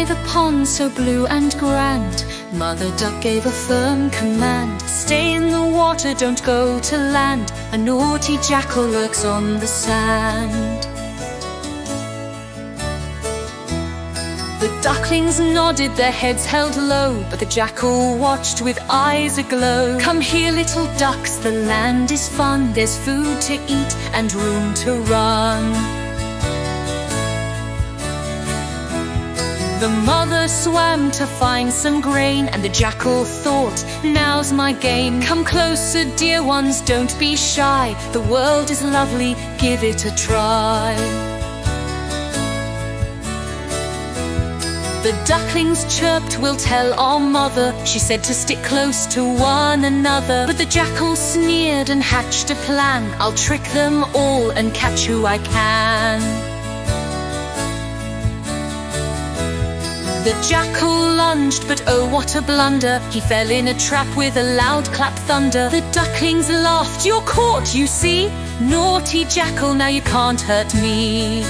By the pond so blue and grand, Mother Duck gave a firm command. Stay in the water, don't go to land. A naughty jackal lurks on the sand. The ducklings nodded, their heads held low, but the jackal watched with eyes aglow. Come here, little ducks, the land is fun. There's food to eat and room to run. The mother swam to find some grain, and the jackal thought, now's my game. Come closer, dear ones, don't be shy. The world is lovely, give it a try. The ducklings chirped, we'll tell our mother. She said to stick close to one another. But the jackal sneered and hatched a plan. I'll trick them all and catch who I can. The jackal lunged, but oh what a blunder. He fell in a trap with a loud clap thunder. The ducklings laughed, you're caught, you see. Naughty jackal, now you can't hurt me.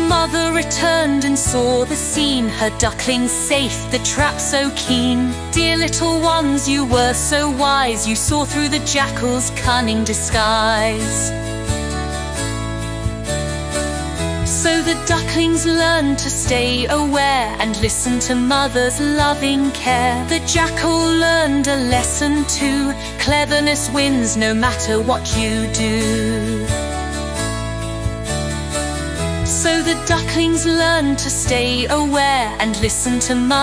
Mother returned and saw the scene, her ducklings safe, the trap so keen. Dear little ones, you were so wise, you saw through the jackal's cunning disguise. So the ducklings learned to stay aware and listen to mother's loving care. The jackal learned a lesson too, cleverness wins no matter what you do. So the ducklings learned to stay aware and listen to mother